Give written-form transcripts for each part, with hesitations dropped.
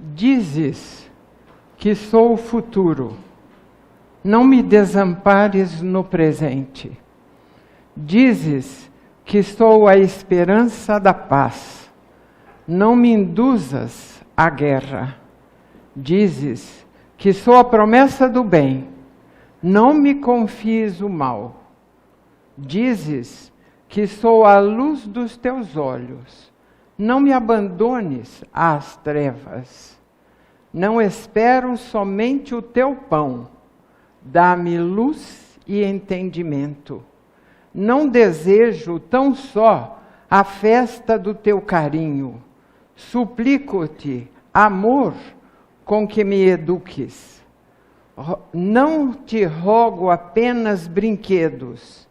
Dizes que sou o futuro, não me desampares no presente. Dizes que sou a esperança da paz, não me induzas à guerra. Dizes que sou a promessa do bem, não me confies o mal. Dizes que sou a luz dos teus olhos, não me abandones às trevas. Não espero somente o teu pão, dá-me luz e entendimento. Não desejo tão só a festa do teu carinho. Suplico-te, amor, com que me eduques. Não te rogo apenas brinquedos.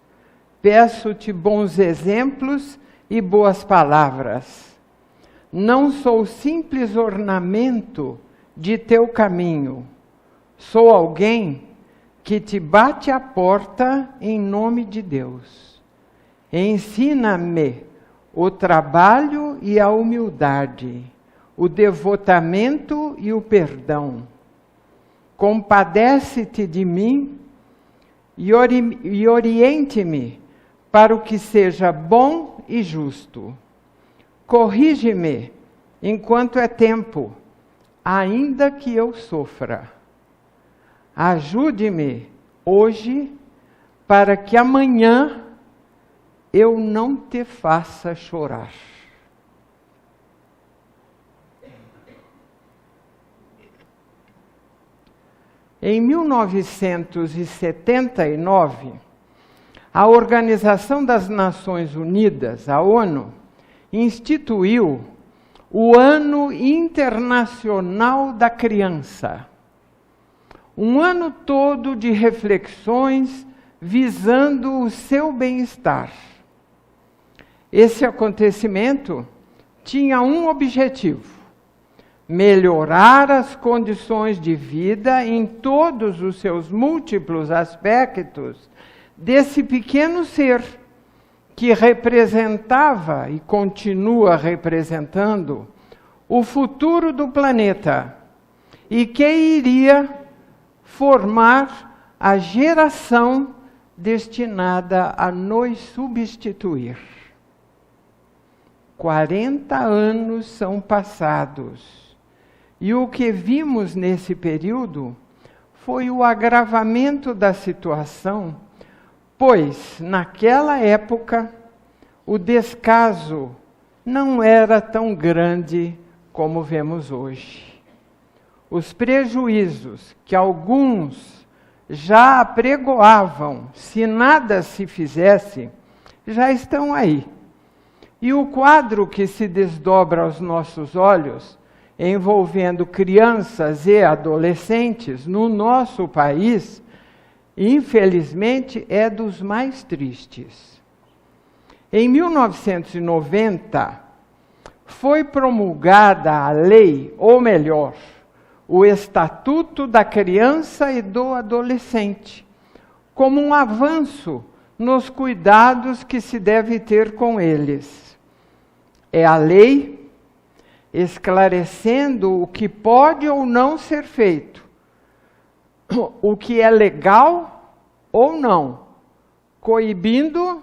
Peço-te bons exemplos e boas palavras. Não sou simples ornamento de teu caminho. Sou alguém que te bate a porta em nome de Deus. Ensina-me o trabalho e a humildade, o devotamento e o perdão. Compadece-te de mim e oriente-me para o que seja bom e justo. Corrige-me enquanto é tempo, ainda que eu sofra. Ajude-me hoje, para que amanhã eu não te faça chorar. Em 1979, a Organização das Nações Unidas, a ONU, instituiu o Ano Internacional da Criança. Um ano todo de reflexões visando o seu bem-estar. Esse acontecimento tinha um objetivo: melhorar as condições de vida em todos os seus múltiplos aspectos desse pequeno ser que representava e continua representando o futuro do planeta e que iria formar a geração destinada a nos substituir. 40 anos são passados e o que vimos nesse período foi o agravamento da situação, pois, naquela época, o descaso não era tão grande como vemos hoje. Os prejuízos que alguns já apregoavam se nada se fizesse, já estão aí. E o quadro que se desdobra aos nossos olhos, envolvendo crianças e adolescentes no nosso país, infelizmente, é dos mais tristes. Em 1990, foi promulgada a lei, ou melhor, o Estatuto da Criança e do Adolescente, como um avanço nos cuidados que se deve ter com eles. É a lei esclarecendo o que pode ou não ser feito, o que é legal ou não, coibindo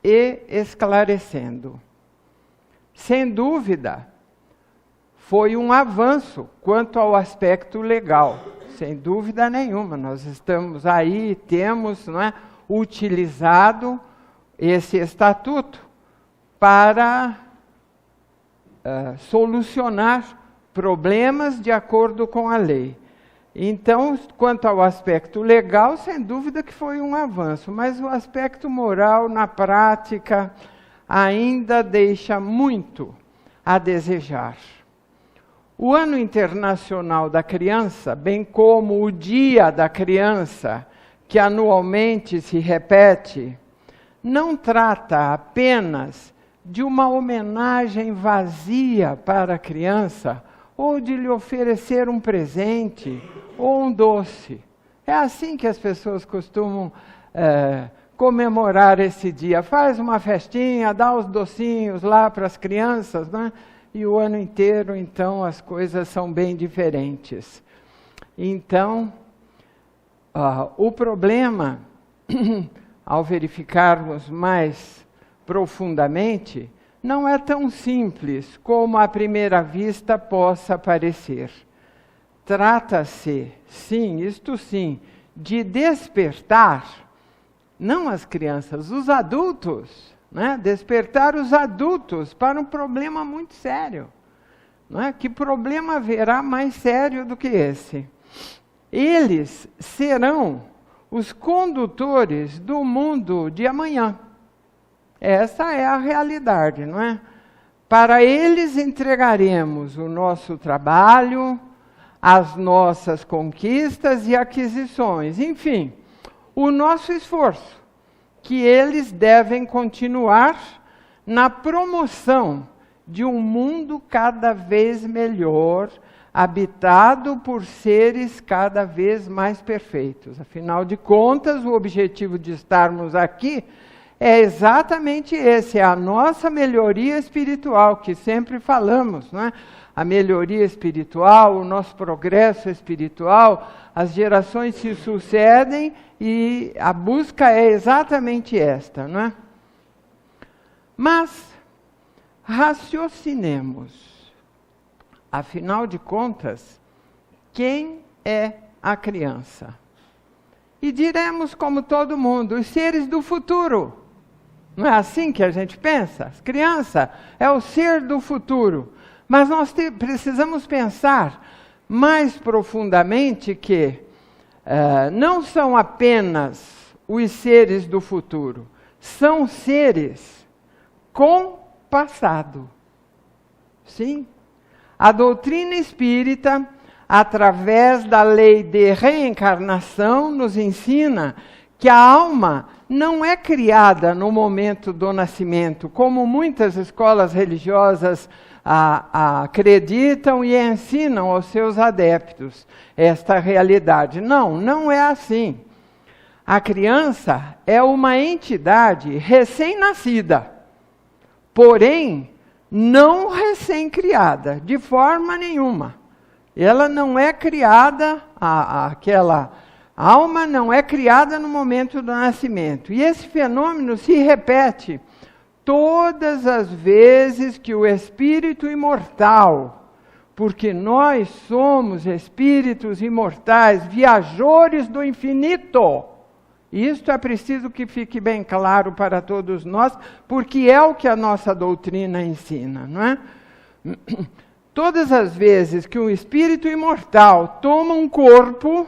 e esclarecendo. Sem dúvida, foi um avanço quanto ao aspecto legal, sem dúvida nenhuma. Nós estamos aí, temos, não é, utilizado esse estatuto para solucionar problemas de acordo com a lei. Então, quanto ao aspecto legal, sem dúvida que foi um avanço, mas o aspecto moral, na prática, ainda deixa muito a desejar. O Ano Internacional da Criança, bem como o Dia da Criança, que anualmente se repete, não trata apenas de uma homenagem vazia para a criança, ou de lhe oferecer um presente ou um doce. É assim que as pessoas costumam comemorar esse dia. Faz uma festinha, dá os docinhos lá para as crianças, né? e o ano inteiro, então, as coisas são bem diferentes. Então, o problema, ao verificarmos mais profundamente, não é tão simples como à primeira vista possa parecer. Trata-se, sim, isto sim, de despertar, não as crianças, os adultos, né? Despertar os adultos para um problema muito sério. Não é? Que problema haverá mais sério do que esse? Eles serão os condutores do mundo de amanhã. Essa é a realidade, não é? Para eles entregaremos o nosso trabalho, as nossas conquistas e aquisições, enfim, o nosso esforço, que eles devem continuar na promoção de um mundo cada vez melhor, habitado por seres cada vez mais perfeitos. Afinal de contas, o objetivo de estarmos aqui é exatamente esse, é a nossa melhoria espiritual, que sempre falamos, não é? A melhoria espiritual, o nosso progresso espiritual, as gerações se sucedem e a busca é exatamente esta, não é? Mas, raciocinemos. Afinal de contas, quem é a criança? E diremos como todo mundo, os seres do futuro. Não é assim que a gente pensa? Criança é o ser do futuro. Mas nós precisamos pensar mais profundamente que não são apenas os seres do futuro, são seres com passado. Sim. A doutrina espírita, através da lei de reencarnação, nos ensina que a alma não é criada no momento do nascimento, como muitas escolas religiosas acreditam e ensinam aos seus adeptos esta realidade. Não, não é assim. A criança é uma entidade recém-nascida, porém, não recém-criada, de forma nenhuma. Ela não é criada, aquela alma não é criada no momento do nascimento. E esse fenômeno se repete todas as vezes que o espírito imortal, porque nós somos espíritos imortais, viajores do infinito. Isto é preciso que fique bem claro para todos nós, porque é o que a nossa doutrina ensina, não é? Todas as vezes que um espírito imortal toma um corpo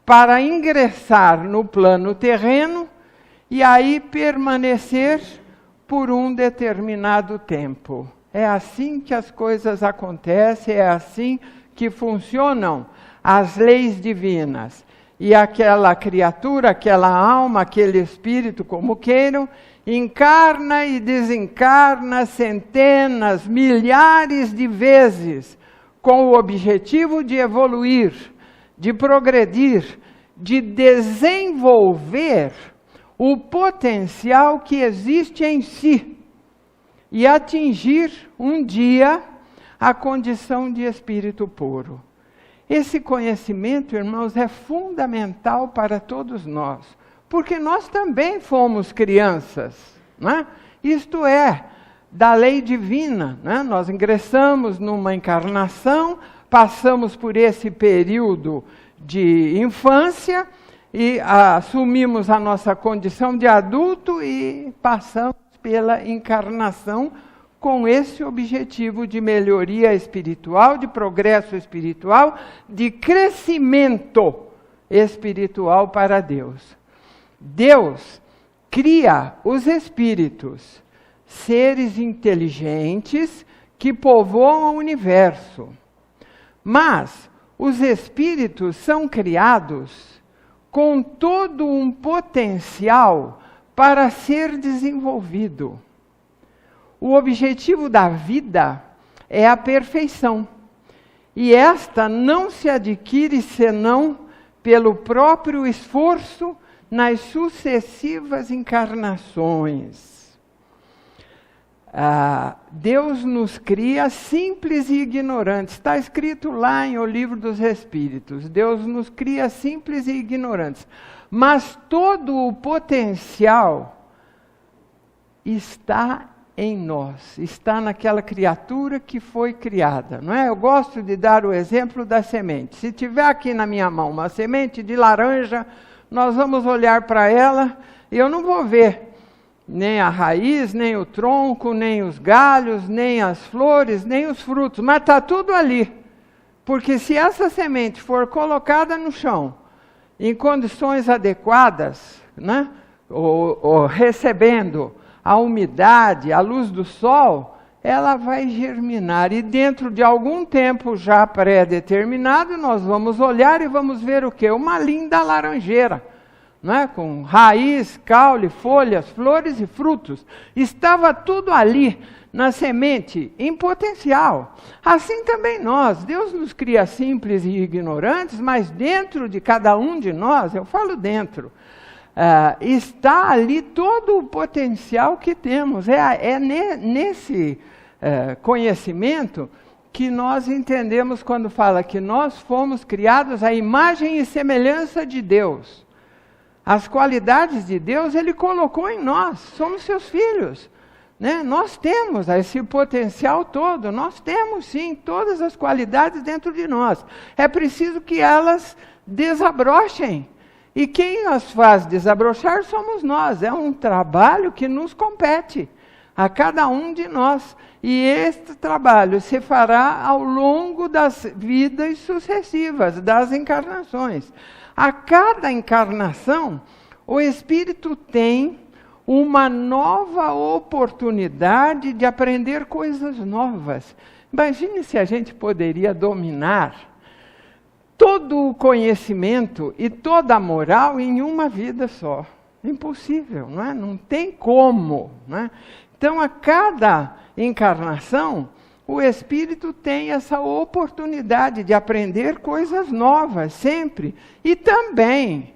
para ingressar no plano terreno e aí permanecer por um determinado tempo. É assim que as coisas acontecem, é assim que funcionam as leis divinas. E aquela criatura, aquela alma, aquele espírito, como queiram, encarna e desencarna centenas, milhares de vezes, com o objetivo de evoluir, de progredir, de desenvolver o potencial que existe em si e atingir um dia a condição de espírito puro. Esse conhecimento, irmãos, é fundamental para todos nós, porque nós também fomos crianças, né? Isto é, da lei divina, né? Nós ingressamos numa encarnação, passamos por esse período de infância e assumimos a nossa condição de adulto e passamos pela encarnação com esse objetivo de melhoria espiritual, de progresso espiritual, de crescimento espiritual para Deus. Deus cria os espíritos, seres inteligentes que povoam o universo. Mas os espíritos são criados com todo um potencial para ser desenvolvido. O objetivo da vida é a perfeição. E esta não se adquire senão pelo próprio esforço nas sucessivas encarnações. Deus nos cria simples e ignorantes. Está escrito lá em O Livro dos Espíritos. Deus nos cria simples e ignorantes. Mas todo o potencial está em nós, está naquela criatura que foi criada, não é? Eu gosto de dar o exemplo da semente. Se tiver aqui na minha mão uma semente de laranja, nós vamos olhar para ela e eu não vou ver nem a raiz, nem o tronco, nem os galhos, nem as flores, nem os frutos, mas está tudo ali. Porque se essa semente for colocada no chão, em condições adequadas, né? ou recebendo a umidade, a luz do sol, ela vai germinar. E dentro de algum tempo já pré-determinado, nós vamos olhar e vamos ver o quê? Uma linda laranjeira, né? Com raiz, caule, folhas, flores e frutos. Estava tudo ali, na semente, em potencial. Assim também nós. Deus nos cria simples e ignorantes, mas dentro de cada um de nós, eu falo dentro, está ali todo o potencial que temos. Nesse conhecimento que nós entendemos quando fala que nós fomos criados à imagem e semelhança de Deus. As qualidades de Deus Ele colocou em nós, somos seus filhos. Né? Nós temos esse potencial todo, nós temos sim todas as qualidades dentro de nós. É preciso que elas desabrochem. E quem as faz desabrochar somos nós. É um trabalho que nos compete, a cada um de nós. E este trabalho se fará ao longo das vidas sucessivas, das encarnações. A cada encarnação, o Espírito tem uma nova oportunidade de aprender coisas novas. Imagine se a gente poderia dominar todo o conhecimento e toda a moral em uma vida só. Impossível, não é? Não tem como, não é? Então, a cada encarnação, o Espírito tem essa oportunidade de aprender coisas novas, sempre. E também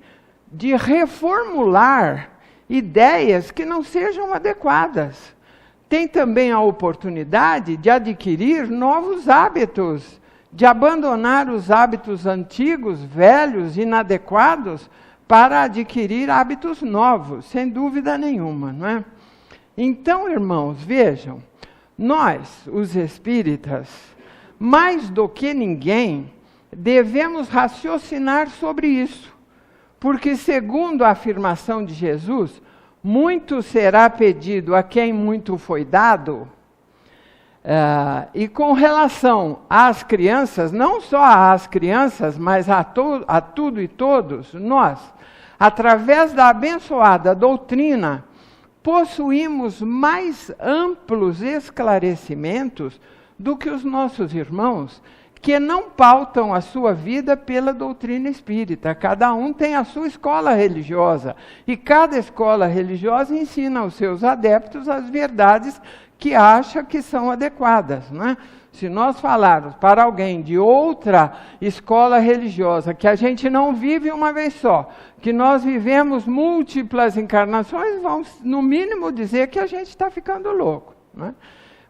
de reformular ideias que não sejam adequadas. Tem também a oportunidade de adquirir novos hábitos, de abandonar os hábitos antigos, velhos, inadequados, para adquirir hábitos novos, sem dúvida nenhuma, não é? Então, irmãos, vejam, nós, os espíritas, mais do que ninguém, devemos raciocinar sobre isso, porque, segundo a afirmação de Jesus, muito será pedido a quem muito foi dado. E com relação às crianças, não só às crianças, mas a tudo e todos, nós, através da abençoada doutrina, possuímos mais amplos esclarecimentos do que os nossos irmãos, que não pautam a sua vida pela doutrina espírita. Cada um tem a sua escola religiosa, e cada escola religiosa ensina aos seus adeptos as verdades que acha que são adequadas, né? Se nós falarmos para alguém de outra escola religiosa, que a gente não vive uma vez só, que nós vivemos múltiplas encarnações, vão no mínimo dizer que a gente está ficando louco, né?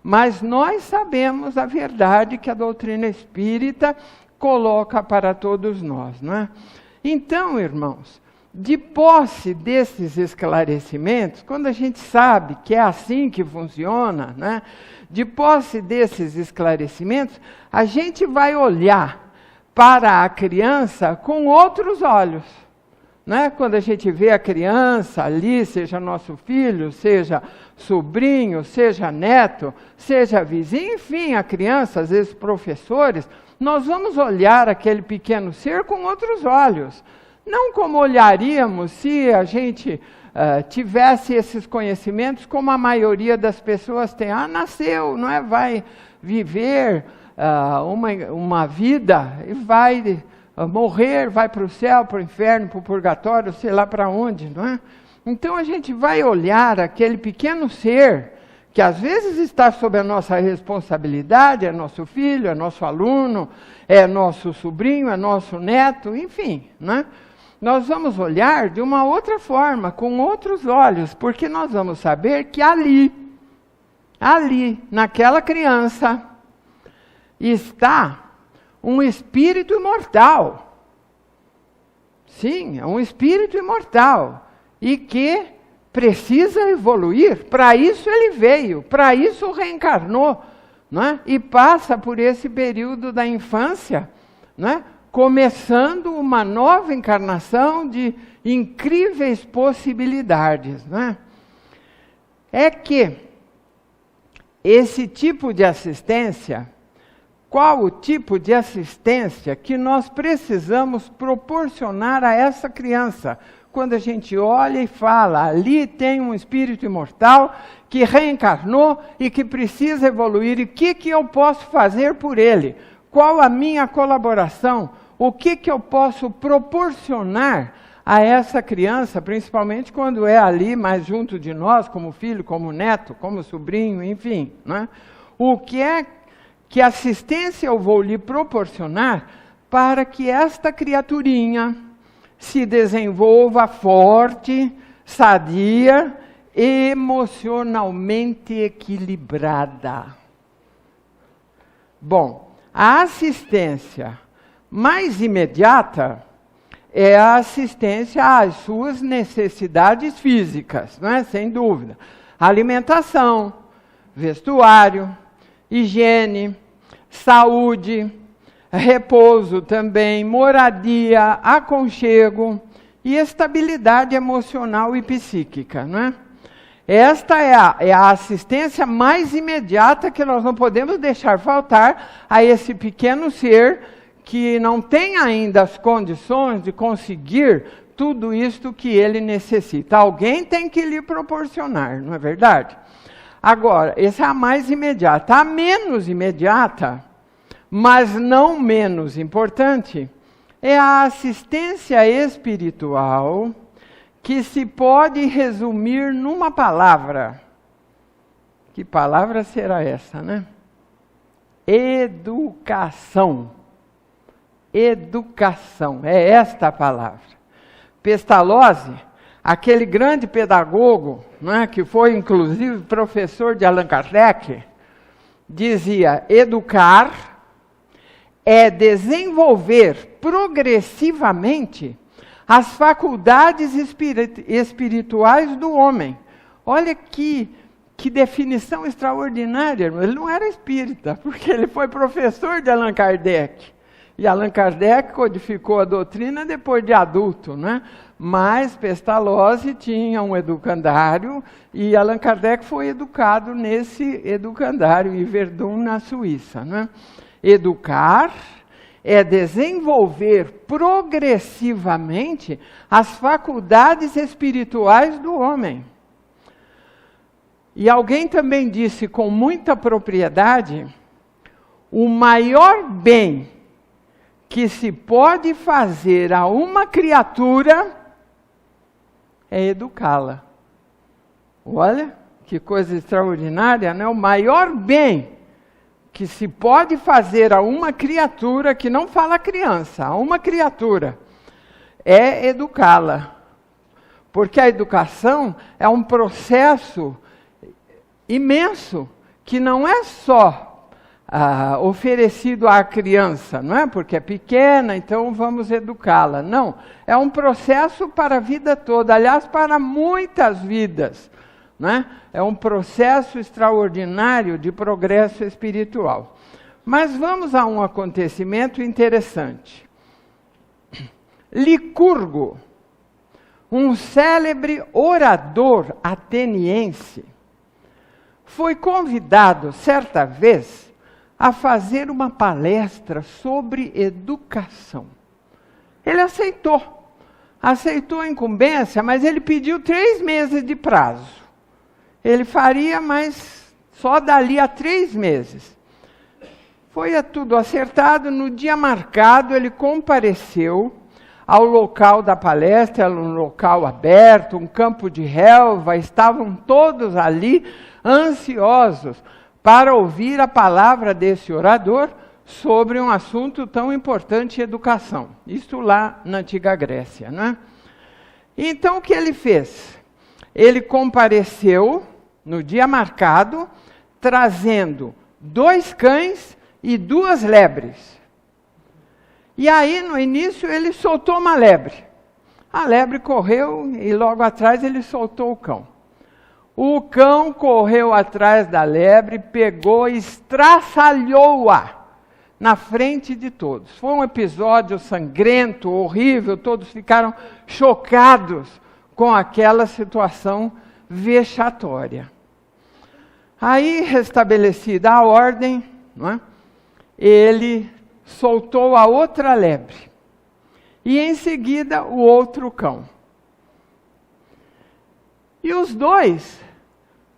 Mas nós sabemos a verdade que a doutrina espírita coloca para todos nós, né? Então, irmãos, de posse desses esclarecimentos, quando a gente sabe que é assim que funciona, né? De posse desses esclarecimentos, a gente vai olhar para a criança com outros olhos, né? Quando a gente vê a criança ali, seja nosso filho, seja sobrinho, seja neto, seja vizinho, enfim, a criança, às vezes professores, nós vamos olhar aquele pequeno ser com outros olhos. Não como olharíamos se a gente tivesse esses conhecimentos, como a maioria das pessoas tem. Nasceu, não é? Vai viver uma vida e vai morrer, vai para o céu, para o inferno, para o purgatório, sei lá para onde, não é? Então a gente vai olhar aquele pequeno ser, que às vezes está sob a nossa responsabilidade, é nosso filho, é nosso aluno, é nosso sobrinho, é nosso neto, enfim, né? Nós vamos olhar de uma outra forma, com outros olhos, porque nós vamos saber que ali, ali, naquela criança, está um espírito imortal. Sim, é um espírito imortal. E que precisa evoluir. Para isso ele veio, para isso reencarnou. Não é? E passa por esse período da infância, não é? Começando uma nova encarnação de incríveis possibilidades. Não é? É que esse tipo de assistência, qual o tipo de assistência que nós precisamos proporcionar a essa criança? Quando a gente olha e fala, ali tem um espírito imortal que reencarnou e que precisa evoluir, e o que eu posso fazer por ele? Qual a minha colaboração? O que eu posso proporcionar a essa criança, principalmente quando é ali mais junto de nós, como filho, como neto, como sobrinho, enfim. Né? O que é que assistência eu vou lhe proporcionar para que esta criaturinha se desenvolva forte, sadia, emocionalmente equilibrada? Bom, a assistência mais imediata é a assistência às suas necessidades físicas, não é? Sem dúvida. Alimentação, vestuário, higiene, saúde, repouso também, moradia, aconchego e estabilidade emocional e psíquica, não é? Esta é a assistência mais imediata que nós não podemos deixar faltar a esse pequeno ser que não tem ainda as condições de conseguir tudo isto que ele necessita. Alguém tem que lhe proporcionar, não é verdade? Agora, essa é a mais imediata. A menos imediata, mas não menos importante, é a assistência espiritual, que se pode resumir numa palavra. Que palavra será essa, né? Educação. Educação, é esta a palavra. Pestalozzi, aquele grande pedagogo, né, que foi inclusive professor de Allan Kardec, dizia: educar é desenvolver progressivamente as faculdades espirituais do homem. Olha que definição extraordinária. Ele não era espírita, porque ele foi professor de Allan Kardec. E Allan Kardec codificou a doutrina depois de adulto, né? Mas Pestalozzi tinha um educandário e Allan Kardec foi educado nesse educandário em Verdun, na Suíça, né? Educar é desenvolver progressivamente as faculdades espirituais do homem. E alguém também disse com muita propriedade: o maior bem que se pode fazer a uma criatura é educá-la. Olha, que coisa extraordinária, né? O maior bem que se pode fazer a uma criatura, que não fala criança, a uma criatura, é educá-la. Porque a educação é um processo imenso, que não é só oferecido à criança, não é? Porque é pequena, então vamos educá-la. Não, é um processo para a vida toda, aliás, para muitas vidas. Né? É um processo extraordinário de progresso espiritual. Mas vamos a um acontecimento interessante. Licurgo, um célebre orador ateniense, foi convidado, certa vez, a fazer uma palestra sobre educação. Ele aceitou a incumbência, mas ele pediu 3 meses de prazo. Ele faria, mas só dali a 3 meses. Foi tudo acertado. No dia marcado, ele compareceu ao local da palestra, era um local aberto, um campo de relva, estavam todos ali ansiosos para ouvir a palavra desse orador sobre um assunto tão importante, educação. Isso lá na antiga Grécia, não é? Então, o que ele fez? Ele compareceu no dia marcado, trazendo 2 cães e 2 lebres. E aí, no início, ele soltou uma lebre. A lebre correu e logo atrás ele soltou o cão. O cão correu atrás da lebre, pegou e estraçalhou-a na frente de todos. Foi um episódio sangrento, horrível, todos ficaram chocados com aquela situação vexatória. Aí, restabelecida a ordem, não é? Ele soltou a outra lebre. E em seguida o outro cão. E os 2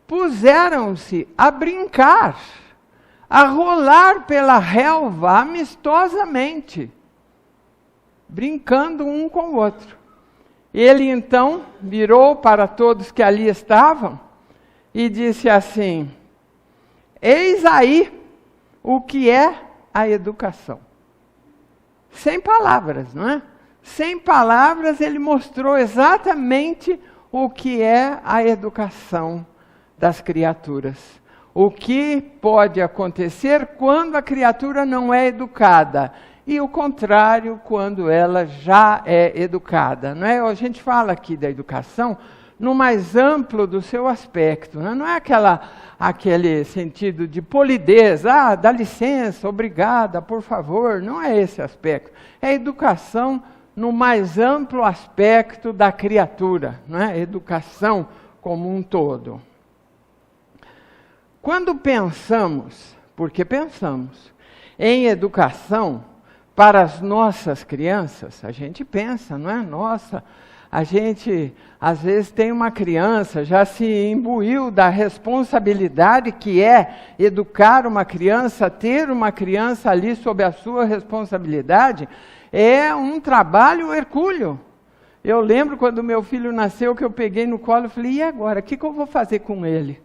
puseram-se a brincar, a rolar pela relva amistosamente, brincando um com o outro. Ele então virou para todos que ali estavam e disse assim: eis aí o que é a educação. Sem palavras, não é? Sem palavras, ele mostrou exatamente o que é a educação das criaturas. O que pode acontecer quando a criatura não é educada. E o contrário, quando ela já é educada. Não é? A gente fala aqui da educação no mais amplo do seu aspecto. Não é aquele sentido de polidez. Ah, dá licença, obrigada, por favor. Não é esse aspecto. É educação no mais amplo aspecto da criatura, não é? Educação como um todo. Quando pensamos, porque pensamos, em educação para as nossas crianças, a gente pensa, não é? Nossa, a gente às vezes tem uma criança, já se imbuiu da responsabilidade que é educar uma criança, ter uma criança ali sob a sua responsabilidade, é um trabalho hercúleo. Eu lembro quando meu filho nasceu, que eu peguei no colo e falei, e agora, o que eu vou fazer com ele?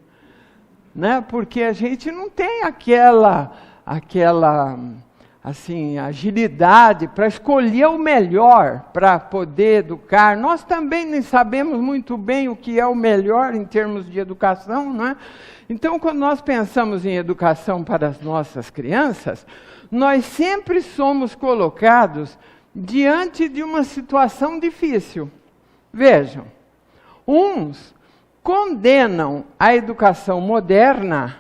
Né? Porque a gente não tem aquela assim, agilidade para escolher o melhor para poder educar. Nós também nem sabemos muito bem o que é o melhor em termos de educação, não é? Então, quando nós pensamos em educação para as nossas crianças, nós sempre somos colocados diante de uma situação difícil. Vejam, uns condenam a educação moderna,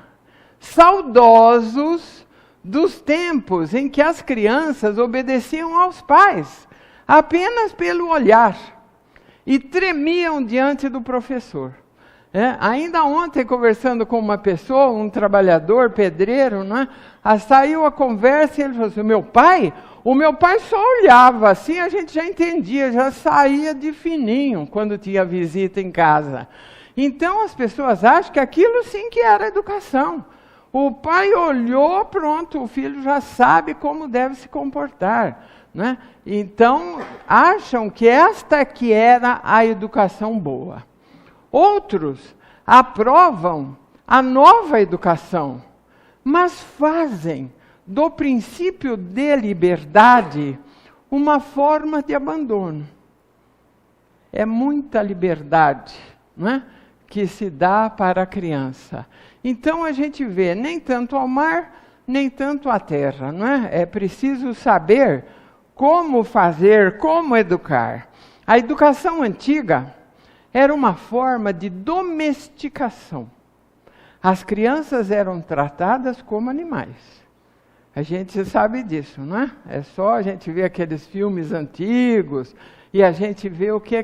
saudosos dos tempos em que as crianças obedeciam aos pais, apenas pelo olhar, e tremiam diante do professor. Ainda ontem, conversando com uma pessoa, um trabalhador, pedreiro, não é? Saiu a conversa e ele falou assim, o meu pai só olhava assim, a gente já entendia, já saía de fininho quando tinha visita em casa. Então as pessoas acham que aquilo sim que era educação. O pai olhou, pronto, o filho já sabe como deve se comportar. Né? Então, acham que esta que era a educação boa. Outros aprovam a nova educação, mas fazem do princípio de liberdade uma forma de abandono. É muita liberdade, não é? Que se dá para a criança. Então a gente vê nem tanto ao mar, nem tanto à terra, não é? É preciso saber como fazer, como educar. A educação antiga era uma forma de domesticação. As crianças eram tratadas como animais. A gente sabe disso, não é? É só a gente ver aqueles filmes antigos e a gente vê o que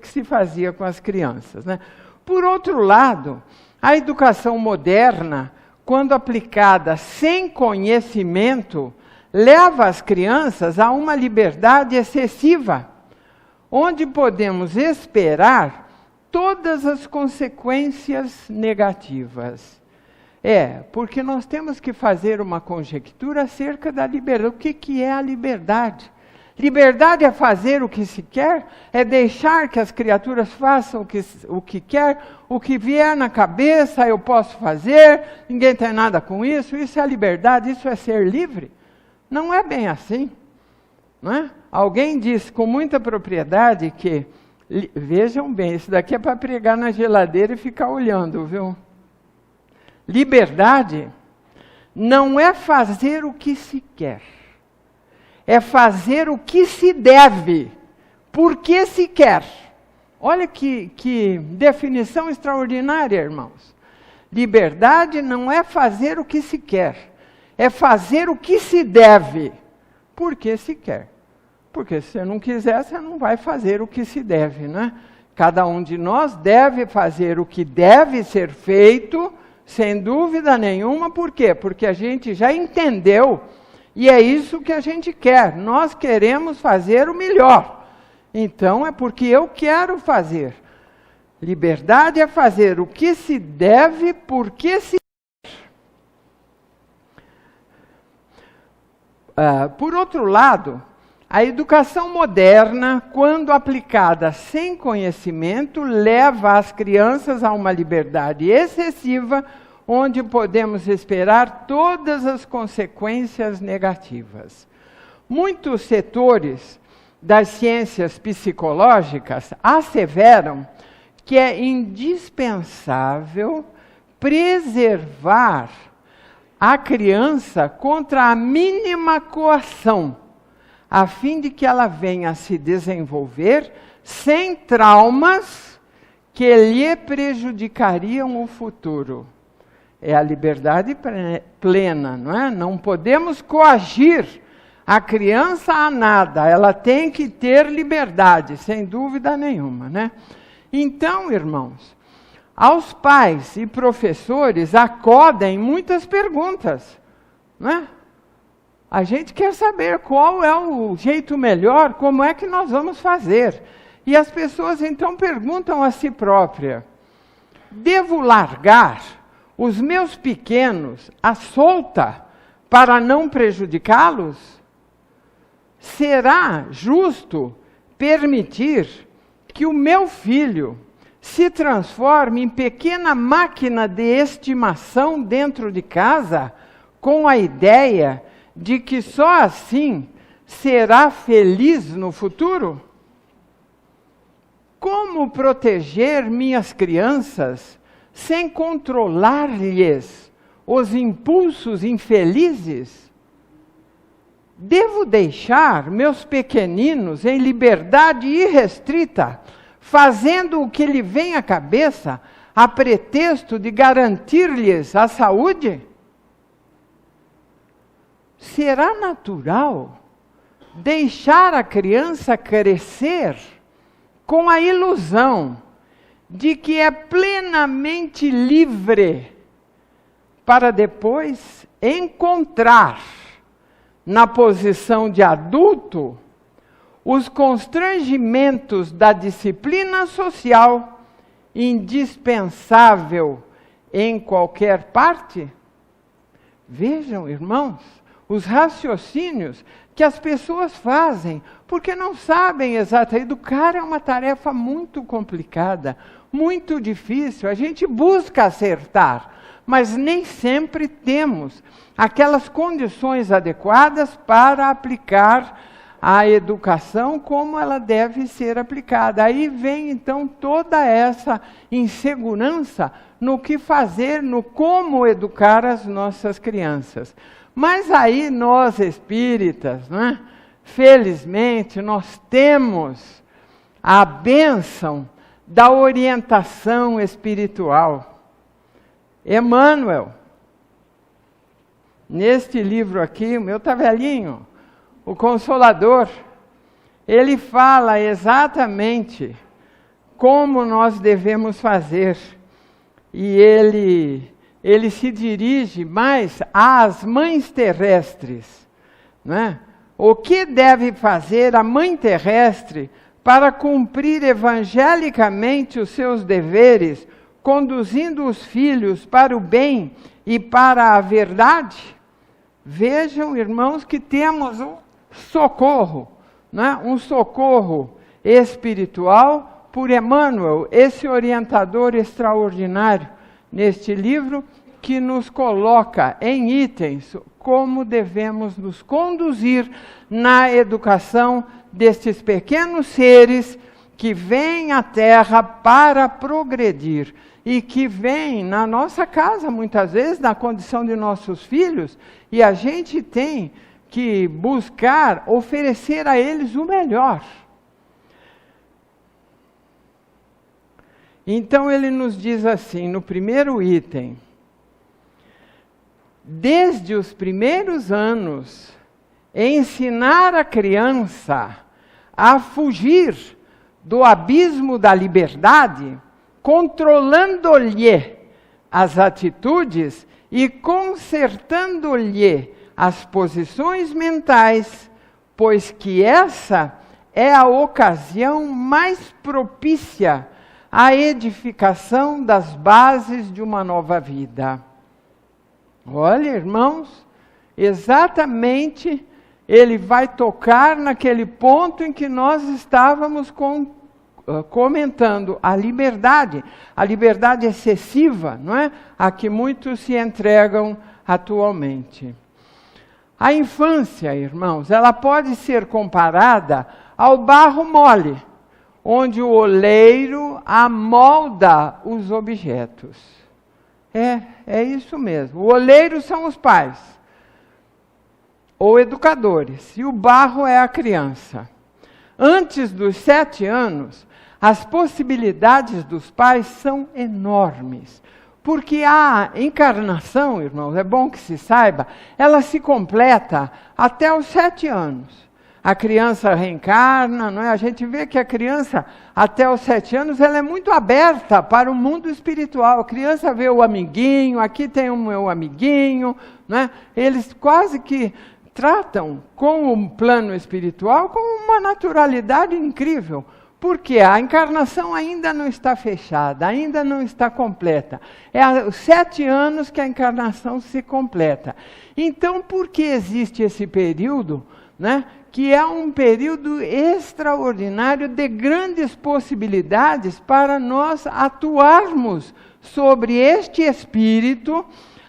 se fazia com as crianças, né? Por outro lado, a educação moderna, quando aplicada sem conhecimento, leva as crianças a uma liberdade excessiva, onde podemos esperar todas as consequências negativas. Porque nós temos que fazer uma conjectura acerca da liberdade. O que é a liberdade? Liberdade é fazer o que se quer, é deixar que as criaturas façam o que quer, o que vier na cabeça eu posso fazer, ninguém tem nada com isso. Isso é a liberdade, isso é ser livre? Não é bem assim. Não é? Alguém disse com muita propriedade que, vejam bem, isso daqui é para pregar na geladeira e ficar olhando, viu? Liberdade não é fazer o que se quer, é fazer o que se deve, porque se quer. Olha que definição extraordinária, irmãos. Liberdade não é fazer o que se quer, é fazer o que se deve, porque se quer. Porque se você não quiser, você não vai fazer o que se deve, né? Cada um de nós deve fazer o que deve ser feito, sem dúvida nenhuma. Por quê? Porque a gente já entendeu, e é isso que a gente quer. Nós queremos fazer o melhor. Então, é porque eu quero fazer. Liberdade é fazer o que se deve, porque se quer. Por outro lado, a educação moderna, quando aplicada sem conhecimento, leva as crianças a uma liberdade excessiva, onde podemos esperar todas as consequências negativas. Muitos setores das ciências psicológicas asseveram que é indispensável preservar a criança contra a mínima coação, a fim de que ela venha a se desenvolver sem traumas que lhe prejudicariam o futuro. É a liberdade plena, não é? Não podemos coagir a criança a nada, ela tem que ter liberdade, sem dúvida nenhuma, né? Então, irmãos, aos pais e professores acodem muitas perguntas, não é? A gente quer saber qual é o jeito melhor, como é que nós vamos fazer. E as pessoas então perguntam a si próprias: devo largar os meus pequenos à solta para não prejudicá-los? Será justo permitir que o meu filho se transforme em pequena máquina de estimação dentro de casa, com a ideia de que só assim será feliz no futuro? Como proteger minhas crianças sem controlar-lhes os impulsos infelizes? Devo deixar meus pequeninos em liberdade irrestrita, fazendo o que lhe vem à cabeça, a pretexto de garantir-lhes a saúde? Será natural deixar a criança crescer com a ilusão de que é plenamente livre, para depois encontrar, na posição de adulto, os constrangimentos da disciplina social, indispensável em qualquer parte? Vejam, irmãos, os raciocínios que as pessoas fazem, porque não sabem exatamente. Educar é uma tarefa muito complicada, muito difícil. A gente busca acertar, mas nem sempre temos aquelas condições adequadas para aplicar a educação como ela deve ser aplicada. Aí vem então toda essa insegurança no que fazer, no como educar as nossas crianças. Mas aí nós espíritas, não é? Felizmente, nós temos a bênção da orientação espiritual. Emmanuel, neste livro aqui, o meu está velhinho, o Consolador, ele fala exatamente como nós devemos fazer. E ele se dirige mais às mães terrestres, né? O que deve fazer a mãe terrestre para cumprir evangelicamente os seus deveres, conduzindo os filhos para o bem e para a verdade? Vejam, irmãos, que temos um socorro, né? Um socorro espiritual por Emmanuel, esse orientador extraordinário, neste livro, que nos coloca em itens como devemos nos conduzir na educação destes pequenos seres que vem à Terra para progredir e que vem na nossa casa, muitas vezes, na condição de nossos filhos, e a gente tem que buscar oferecer a eles o melhor. Então ele nos diz assim, no primeiro item: desde os primeiros anos, ensinar a criança a fugir do abismo da liberdade, controlando-lhe as atitudes e consertando-lhe as posições mentais, pois que essa é a ocasião mais propícia à edificação das bases de uma nova vida. Olha, irmãos, exatamente ele vai tocar naquele ponto em que nós estávamos comentando, a liberdade excessiva, não é? A que muitos se entregam atualmente. A infância, irmãos, ela pode ser comparada ao barro mole, onde o oleiro amolda os objetos. É isso mesmo. O oleiro são os pais, ou educadores, e o barro é a criança. Antes dos 7 anos, as possibilidades dos pais são enormes, porque a encarnação, irmãos, é bom que se saiba, ela se completa até os 7 anos. A criança reencarna, não é? A gente vê que a criança, até os 7 anos, ela é muito aberta para o mundo espiritual. A criança vê o amiguinho, aqui tem o meu amiguinho, não é? Eles quase que tratam com o plano espiritual com uma naturalidade incrível. Porque a encarnação ainda não está fechada, ainda não está completa. É aos 7 anos que a encarnação se completa. Então, por que existe esse período, né, que é um período extraordinário de grandes possibilidades para nós atuarmos sobre este espírito,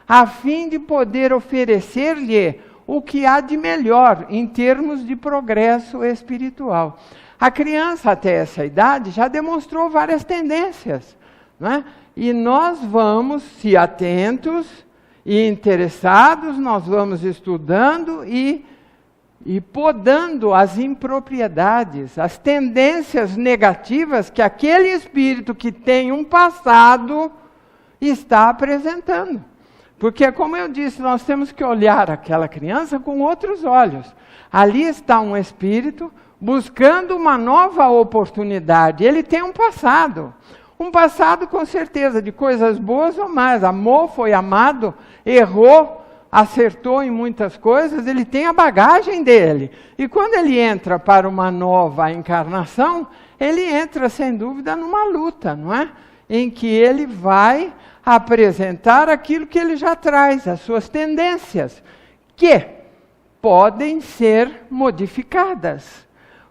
a fim de poder oferecer-lhe o que há de melhor em termos de progresso espiritual. A criança, até essa idade, já demonstrou várias tendências, né? E nós vamos, se atentos e interessados, nós vamos estudando e podando as impropriedades, as tendências negativas que aquele espírito que tem um passado está apresentando. Porque, como eu disse, nós temos que olhar aquela criança com outros olhos. Ali está um espírito buscando uma nova oportunidade. Ele tem um passado com certeza de coisas boas ou más. Amou, foi amado, errou, acertou em muitas coisas, ele tem a bagagem dele. E quando ele entra para uma nova encarnação, ele entra sem dúvida numa luta, não é? Em que ele vai apresentar aquilo que ele já traz, as suas tendências, que podem ser modificadas.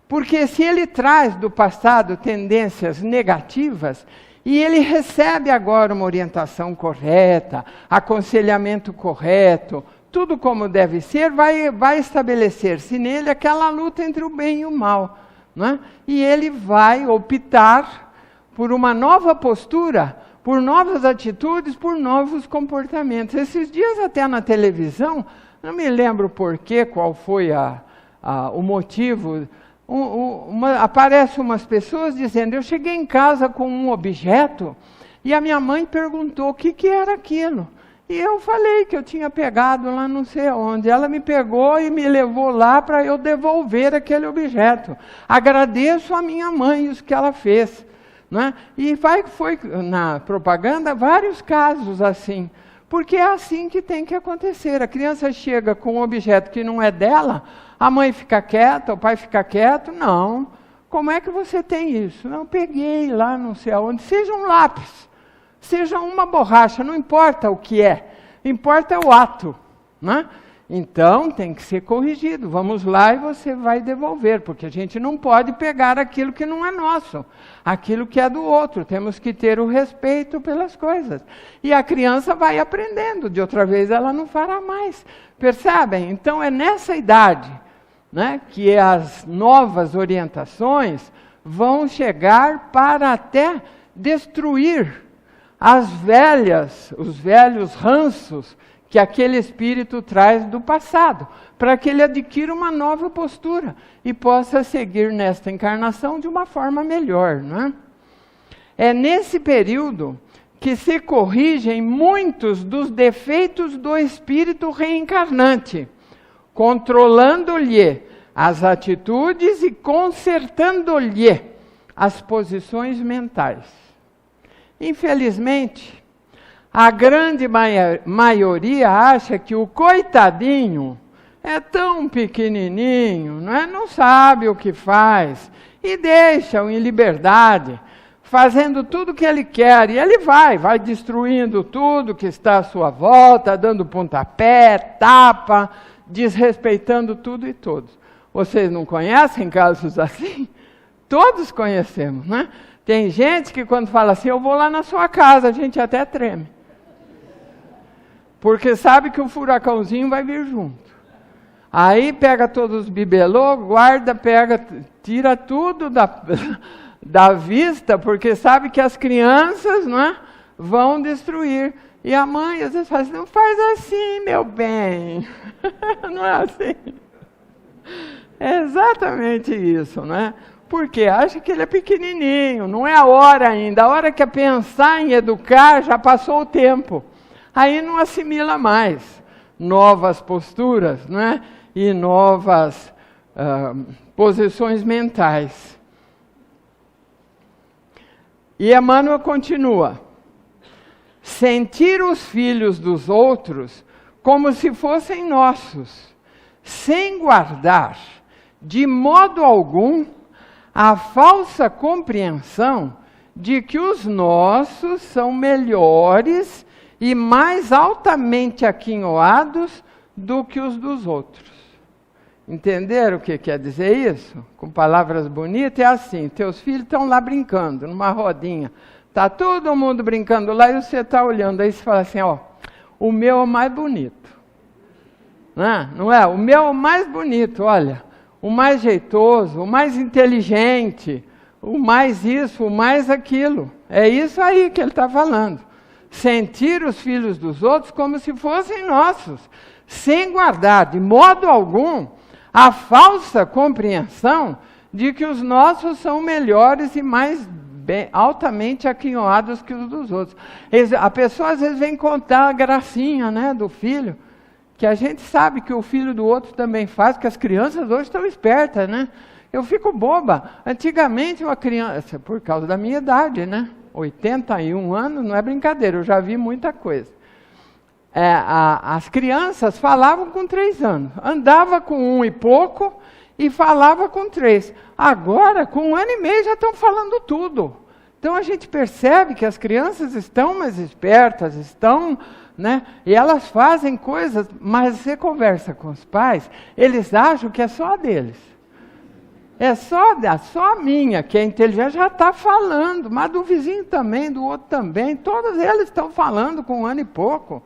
Porque se ele traz do passado tendências negativas, e ele recebe agora uma orientação correta, aconselhamento correto, tudo como deve ser, vai estabelecer-se nele aquela luta entre o bem e o mal, não é? E ele vai optar por uma nova postura, por novas atitudes, por novos comportamentos. Esses dias até na televisão, não me lembro porquê, qual foi o motivo, aparecem umas pessoas dizendo, eu cheguei em casa com um objeto e a minha mãe perguntou o que era aquilo. E eu falei que eu tinha pegado lá não sei onde. Ela me pegou e me levou lá para eu devolver aquele objeto. Agradeço a minha mãe isso que ela fez. Não é? E foi na propaganda vários casos assim. Porque é assim que tem que acontecer. A criança chega com um objeto que não é dela, a mãe fica quieta, o pai fica quieto. Não. Como é que você tem isso? Não, eu peguei lá não sei aonde. Seja um lápis, seja uma borracha, não importa o que é. Importa o ato. Né? Então, tem que ser corrigido. Vamos lá e você vai devolver, porque a gente não pode pegar aquilo que não é nosso, aquilo que é do outro. Temos que ter o respeito pelas coisas. E a criança vai aprendendo, de outra vez ela não fará mais. Percebem? Então, é nessa idade, né, que as novas orientações vão chegar para até destruir os velhos ranços que aquele espírito traz do passado, para que ele adquira uma nova postura e possa seguir nesta encarnação de uma forma melhor, não é? É nesse período que se corrigem muitos dos defeitos do espírito reencarnante, controlando-lhe as atitudes e consertando-lhe as posições mentais. Infelizmente, a grande maioria acha que o coitadinho é tão pequenininho, não sabe o que faz, e deixa-o em liberdade, fazendo tudo o que ele quer, e ele vai destruindo tudo que está à sua volta, dando pontapé, tapa, desrespeitando tudo e todos. Vocês não conhecem casos assim? Todos conhecemos, né? Tem gente que quando fala assim, eu vou lá na sua casa, a gente até treme. Porque sabe que o furacãozinho vai vir junto. Aí pega todos os bibelô, guarda, tira tudo da vista, porque sabe que as crianças, não é, vão destruir. E a mãe às vezes fala assim, não faz assim, meu bem. Não é assim. É exatamente isso, não é? Porque acha que ele é pequenininho, não é a hora ainda. A hora que é pensar em educar, já passou o tempo. Aí não assimila mais novas posturas, não é? E novas posições mentais. E Emmanuel continua. Sentir os filhos dos outros como se fossem nossos, sem guardar, de modo algum, a falsa compreensão de que os nossos são melhores e mais altamente aquinhoados do que os dos outros. Entenderam o que quer dizer isso? Com palavras bonitas, é assim, teus filhos estão lá brincando, numa rodinha. Está todo mundo brincando lá e você está olhando. Aí você fala assim, ó, o meu é o mais bonito. Não é? O meu é o mais bonito, olha. O mais jeitoso, o mais inteligente, o mais isso, o mais aquilo. É isso aí que ele está falando. Sentir os filhos dos outros como se fossem nossos, sem guardar de modo algum a falsa compreensão de que os nossos são melhores e mais altamente aquinhoados que os dos outros. A pessoa às vezes vem contar a gracinha, né, do filho, que a gente sabe que o filho do outro também faz, que as crianças hoje estão espertas, né? Eu fico boba. Antigamente uma criança, por causa da minha idade, né? 81 anos, não é brincadeira, eu já vi muita coisa. As crianças falavam com 3 anos, andava com 1 e pouco e falava com 3. Agora, com 1 ano e meio, já estão falando tudo. Então a gente percebe que as crianças estão mais espertas, né? E elas fazem coisas, mas você conversa com os pais, eles acham que é só a deles. É só a minha, que é inteligente, já está falando, mas do vizinho também, do outro também, todos eles estão falando com 1 ano e pouco,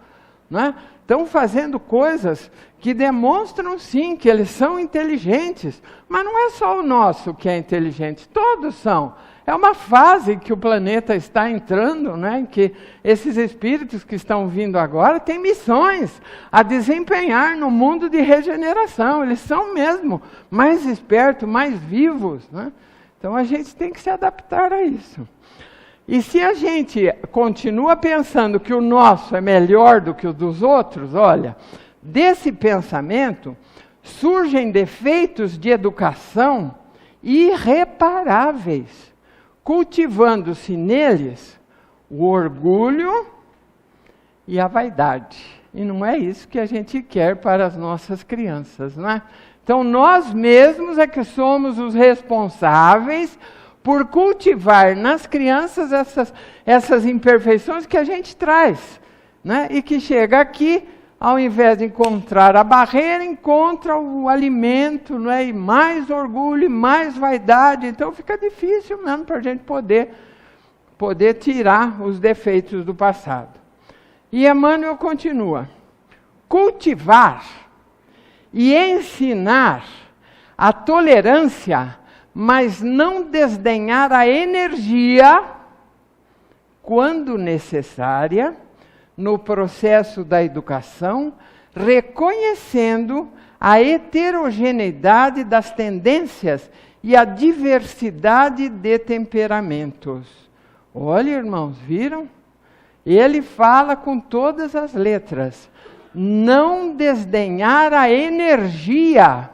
né? Estão fazendo coisas que demonstram sim que eles são inteligentes, mas não é só o nosso que é inteligente, todos são. É uma fase que o planeta está entrando, né, em que esses espíritos que estão vindo agora têm missões a desempenhar no mundo de regeneração. Eles são mesmo mais espertos, mais vivos, né? Então a gente tem que se adaptar a isso. E se a gente continua pensando que o nosso é melhor do que o dos outros, olha, desse pensamento surgem defeitos de educação irreparáveis, cultivando-se neles o orgulho e a vaidade. E não é isso que a gente quer para as nossas crianças, não é? Então nós mesmos é que somos os responsáveis por cultivar nas crianças essas imperfeições que a gente traz, né? E que chega aqui, ao invés de encontrar a barreira, encontra o alimento, né? E mais orgulho, e mais vaidade. Então fica difícil mesmo para a gente poder tirar os defeitos do passado. E Emmanuel continua. Cultivar e ensinar a tolerância mas não desdenhar a energia, quando necessária, no processo da educação, reconhecendo a heterogeneidade das tendências e a diversidade de temperamentos. Olha, irmãos, viram? Ele fala com todas as letras. Não desdenhar a energia,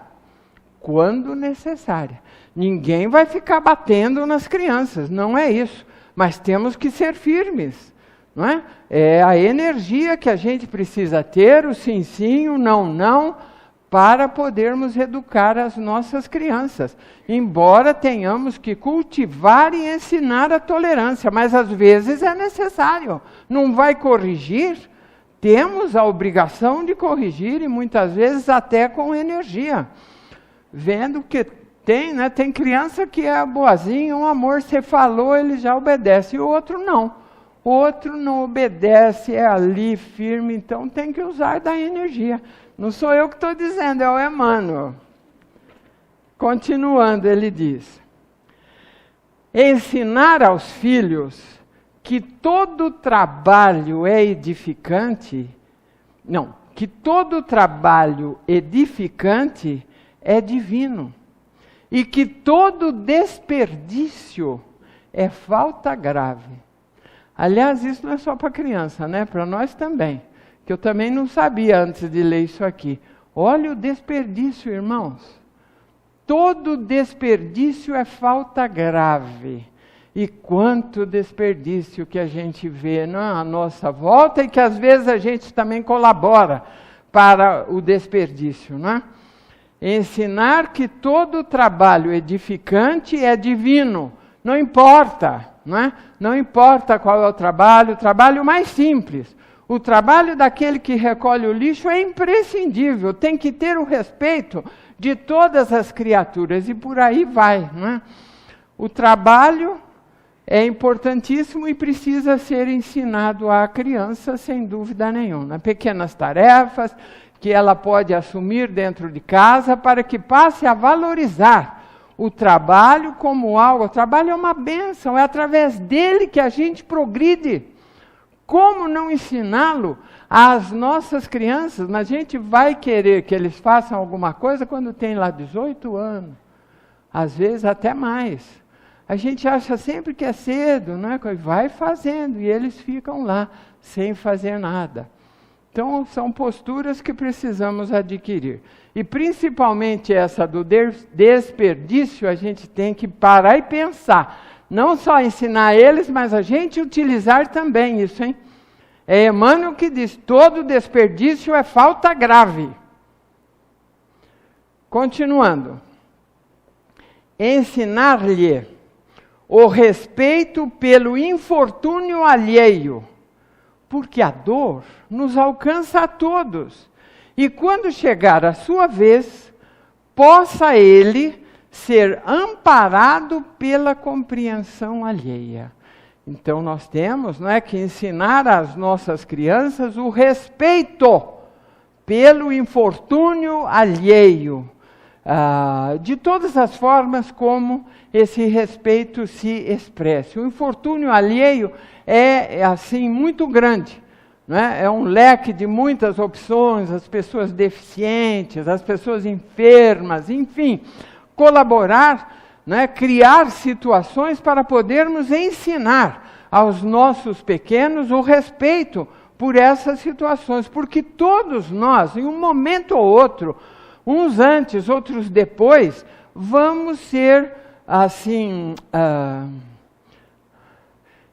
quando necessária. Ninguém vai ficar batendo nas crianças, não é isso. Mas temos que ser firmes, não é? É a energia que a gente precisa ter, o sim, sim, o não, não, para podermos educar as nossas crianças. Embora tenhamos que cultivar e ensinar a tolerância, mas às vezes é necessário. Não vai corrigir, temos a obrigação de corrigir e muitas vezes até com energia. Vendo que tem, né? Tem criança que é boazinha, um amor, você falou, ele já obedece, e o outro não. O outro não obedece, é ali firme, então tem que usar da energia. Não sou eu que estou dizendo, é o Emmanuel. Continuando, ele diz: ensinar aos filhos que todo trabalho é edificante, que todo trabalho edificante é divino, e que todo desperdício é falta grave. Aliás, isso não é só para criança, né? Para nós também, que eu também não sabia antes de ler isso aqui. Olha o desperdício, irmãos. Todo desperdício é falta grave. E quanto desperdício que a gente vê à nossa volta e que às vezes a gente também colabora para o desperdício, não é? Ensinar que todo trabalho edificante é divino, não importa, não é? Não importa qual é o trabalho mais simples. O trabalho daquele que recolhe o lixo é imprescindível, tem que ter o respeito de todas as criaturas, e por aí vai, não é? O trabalho é importantíssimo e precisa ser ensinado à criança, sem dúvida nenhuma. Pequenas tarefas que ela pode assumir dentro de casa para que passe a valorizar o trabalho como algo. O trabalho é uma bênção, é através dele que a gente progride. Como não ensiná-lo às nossas crianças? Mas a gente vai querer que eles façam alguma coisa quando tem lá 18 anos, às vezes até mais. A gente acha sempre que é cedo, não é? Vai fazendo e eles ficam lá sem fazer nada. Então, são posturas que precisamos adquirir. E principalmente essa do desperdício, a gente tem que parar e pensar. Não só ensinar eles, mas a gente utilizar também isso, hein? É Emmanuel que diz, todo desperdício é falta grave. Continuando. Ensinar-lhe o respeito pelo infortúnio alheio, porque a dor nos alcança a todos. E quando chegar a sua vez, possa ele ser amparado pela compreensão alheia. Então nós temos, não é, que ensinar às nossas crianças o respeito pelo infortúnio alheio, de todas as formas como esse respeito se expresse. O infortúnio alheio é assim muito grande, não é? É um leque de muitas opções, as pessoas deficientes, as pessoas enfermas, enfim, colaborar, né, criar situações para podermos ensinar aos nossos pequenos o respeito por essas situações, porque todos nós, em um momento ou outro, uns antes, outros depois, vamos ser assim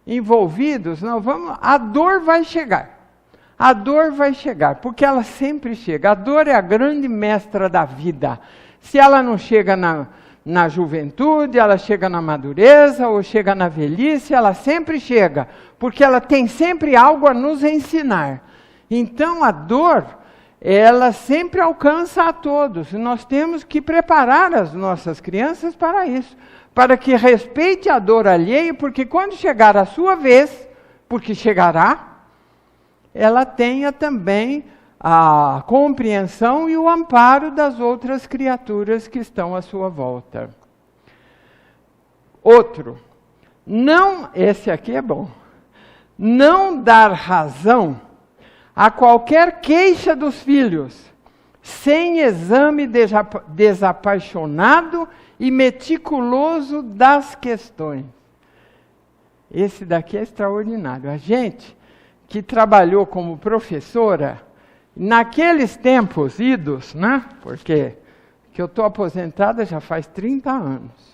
envolvidos. Não, a dor vai chegar. A dor vai chegar, porque ela sempre chega. A dor é a grande mestra da vida. Se ela não chega na juventude, ela chega na madureza ou chega na velhice, ela sempre chega, porque ela tem sempre algo a nos ensinar. Então a dor, ela sempre alcança a todos, e nós temos que preparar as nossas crianças para isso, para que respeite a dor alheia, porque quando chegar a sua vez, porque chegará, ela tenha também a compreensão e o amparo das outras criaturas que estão à sua volta. Outro, não, esse aqui é bom, não dar razão a qualquer queixa dos filhos, sem exame desapaixonado e meticuloso das questões. Esse daqui é extraordinário. A gente que trabalhou como professora, naqueles tempos idos, né? Porque que eu estou aposentada já faz 30 anos.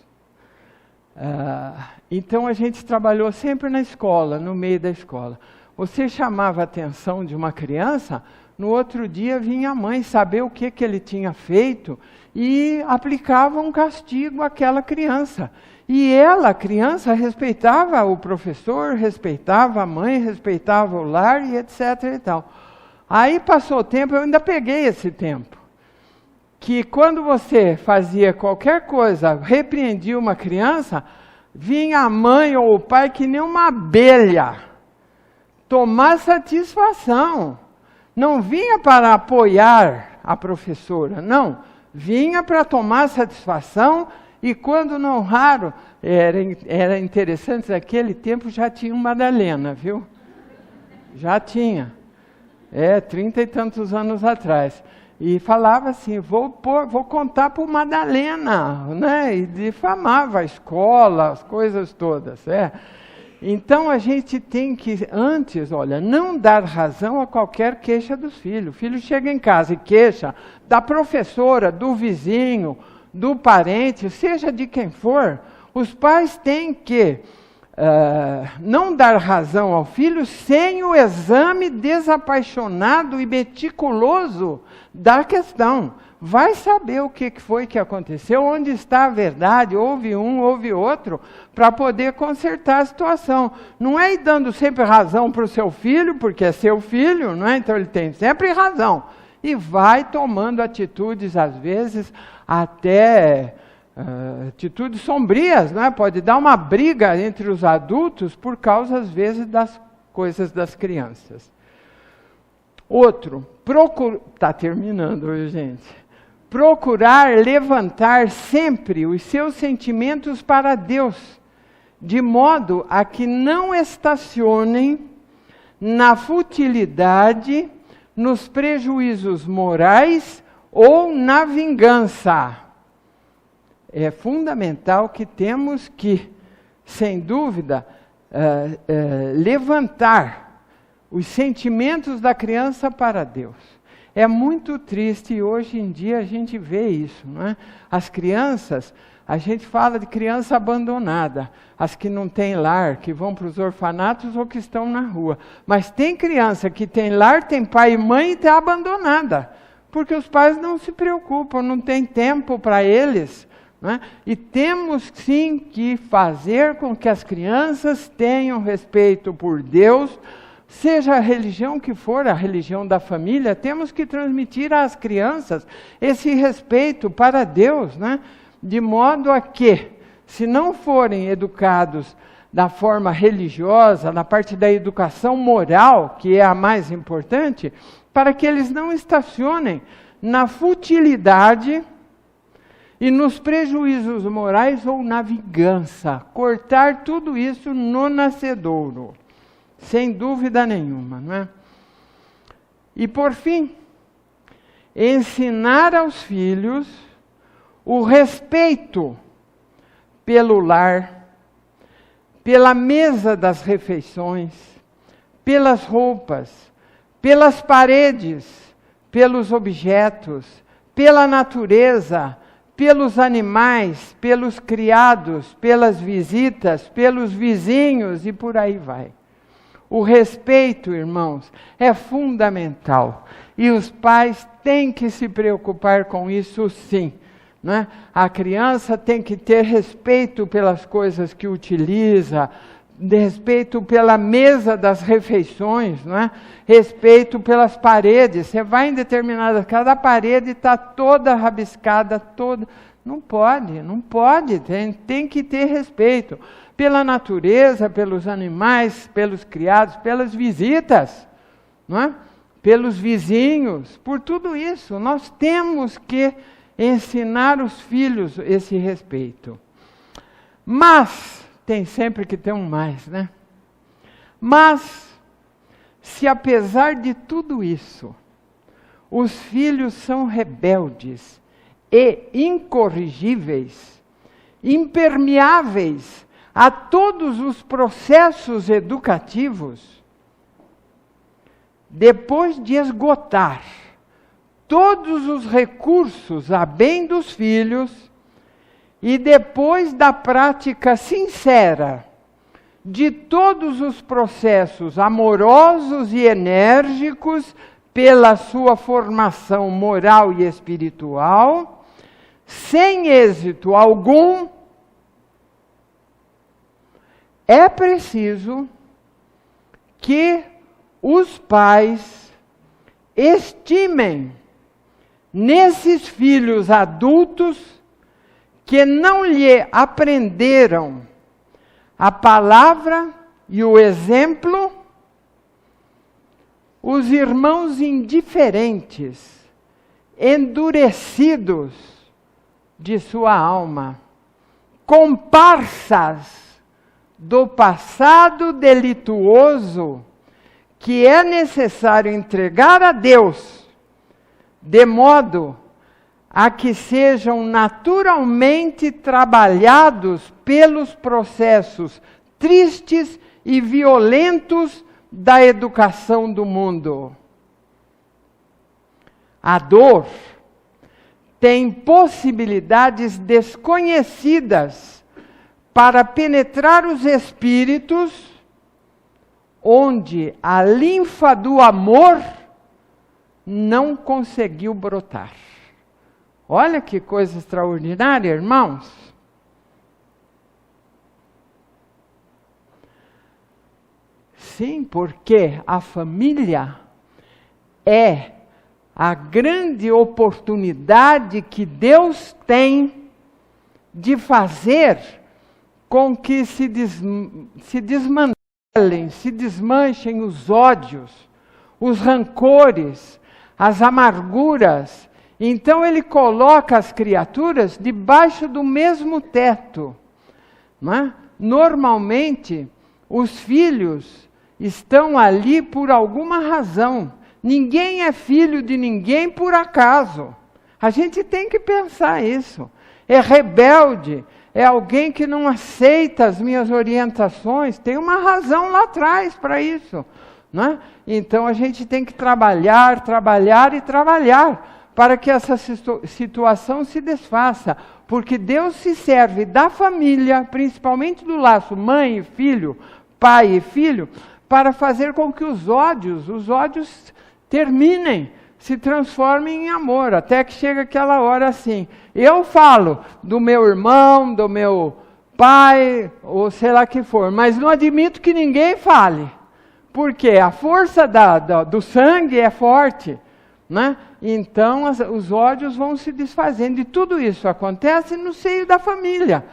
Então a gente trabalhou sempre na escola, no meio da escola. Você chamava a atenção de uma criança, no outro dia vinha a mãe saber o que ele tinha feito e aplicava um castigo àquela criança. E ela, a criança, respeitava o professor, respeitava a mãe, respeitava o lar e etc. e tal. Aí passou o tempo, eu ainda peguei esse tempo, que quando você fazia qualquer coisa, repreendia uma criança, vinha a mãe ou o pai que nem uma abelha tomar satisfação. Não vinha para apoiar a professora, não. Vinha para tomar satisfação e quando não raro, era interessante, naquele tempo já tinha uma Madalena, viu? Já tinha. 30 e tantos anos atrás. E falava assim, vou contar para o Madalena, né? E difamava a escola, as coisas todas. Então a gente tem que, antes, olha, não dar razão a qualquer queixa dos filhos. O filho chega em casa e queixa da professora, do vizinho, do parente, seja de quem for, os pais têm que não dar razão ao filho sem o exame desapaixonado e meticuloso da questão. Vai saber o que foi que aconteceu, onde está a verdade, houve um, houve outro, para poder consertar a situação. Não é ir dando sempre razão para o seu filho, porque é seu filho, não é? Então ele tem sempre razão. E vai tomando atitudes, às vezes, até atitudes sombrias, não é? Pode dar uma briga entre os adultos por causa, às vezes, das coisas das crianças. Outro, está terminando, gente. Procurar levantar sempre os seus sentimentos para Deus, de modo a que não estacionem na futilidade, nos prejuízos morais ou na vingança. É fundamental que temos que, sem dúvida, levantar os sentimentos da criança para Deus. É muito triste e hoje em dia a gente vê isso, não é? As crianças, a gente fala de criança abandonada, as que não têm lar, que vão para os orfanatos ou que estão na rua. Mas tem criança que tem lar, tem pai e mãe e está abandonada, porque os pais não se preocupam, não tem tempo para eles. Né? E temos sim que fazer com que as crianças tenham respeito por Deus, seja a religião que for, a religião da família, temos que transmitir às crianças esse respeito para Deus, né? De modo a que, se não forem educados da forma religiosa, na parte da educação moral, que é a mais importante, para que eles não estacionem na futilidade e nos prejuízos morais ou na vingança. Cortar tudo isso no nascedouro, sem dúvida nenhuma, não é? E por fim, ensinar aos filhos o respeito pelo lar, pela mesa das refeições, pelas roupas, pelas paredes, pelos objetos, pela natureza, pelos animais, pelos criados, pelas visitas, pelos vizinhos e por aí vai. O respeito, irmãos, é fundamental. E os pais têm que se preocupar com isso sim. Né? A criança tem que ter respeito pelas coisas que utiliza, respeito pela mesa das refeições, né? Respeito pelas paredes. Você vai em determinada casa, cada parede está toda rabiscada, toda. Não pode, tem que ter respeito pela natureza, pelos animais, pelos criados, pelas visitas, não é? Pelos vizinhos, por tudo isso. Nós temos que ensinar os filhos esse respeito. Mas, tem sempre que ter um mais, né? Mas, se apesar de tudo isso, os filhos são rebeldes e incorrigíveis, impermeáveis a todos os processos educativos, depois de esgotar todos os recursos a bem dos filhos e depois da prática sincera de todos os processos amorosos e enérgicos pela sua formação moral e espiritual, sem êxito algum, é preciso que os pais estimem nesses filhos adultos que não lhe aprenderam a palavra e o exemplo, os irmãos indiferentes, endurecidos de sua alma, comparsas do passado delituoso que é necessário entregar a Deus, de modo a que sejam naturalmente trabalhados pelos processos tristes e violentos da educação do mundo. A dor tem possibilidades desconhecidas para penetrar os espíritos, onde a linfa do amor não conseguiu brotar. Olha que coisa extraordinária, irmãos. Sim, porque a família é a grande oportunidade que Deus tem de fazer com que se desmantelem, se desmanchem os ódios, os rancores, as amarguras. Então ele coloca as criaturas debaixo do mesmo teto. Não é? Normalmente, os filhos estão ali por alguma razão. Ninguém é filho de ninguém por acaso. A gente tem que pensar isso. É rebelde, é alguém que não aceita as minhas orientações. Tem uma razão lá atrás para isso. Não é? Então a gente tem que trabalhar, trabalhar e trabalhar para que essa situação se desfaça. Porque Deus se serve da família, principalmente do laço mãe e filho, pai e filho, para fazer com que os ódios terminem, se transformem em amor, até que chega aquela hora assim. Eu falo do meu irmão, do meu pai, ou sei lá que for, mas não admito que ninguém fale, porque a força do sangue é forte, né? Então os ódios vão se desfazendo, e tudo isso acontece no seio da família,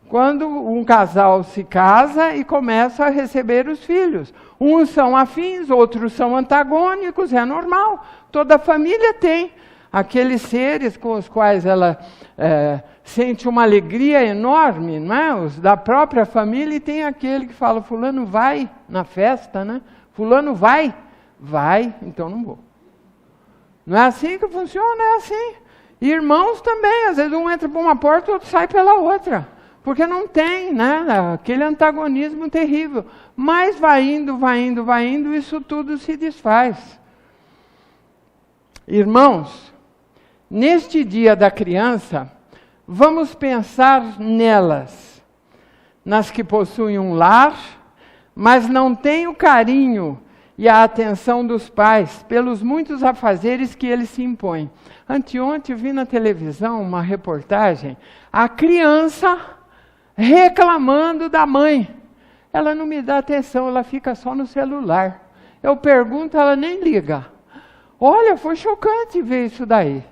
quando um casal se casa e começa a receber os filhos. Uns são afins, outros são antagônicos, é normal. Toda família tem aqueles seres com os quais ela sente uma alegria enorme, não é? Os da própria família, e tem aquele que fala, fulano vai na festa, né? Fulano vai? Vai, então não vou. Não é assim que funciona, é assim. E irmãos também, às vezes um entra por uma porta e o outro sai pela outra. Porque não tem, né, aquele antagonismo terrível. Mas vai indo, isso tudo se desfaz. Irmãos, neste dia da criança, vamos pensar nelas, nas que possuem um lar, mas não têm o carinho e a atenção dos pais, pelos muitos afazeres que eles se impõem. Anteontem vi na televisão uma reportagem, a criança reclamando da mãe. Ela não me dá atenção, ela fica só no celular. Eu pergunto, ela nem liga. Olha, foi chocante ver isso daí.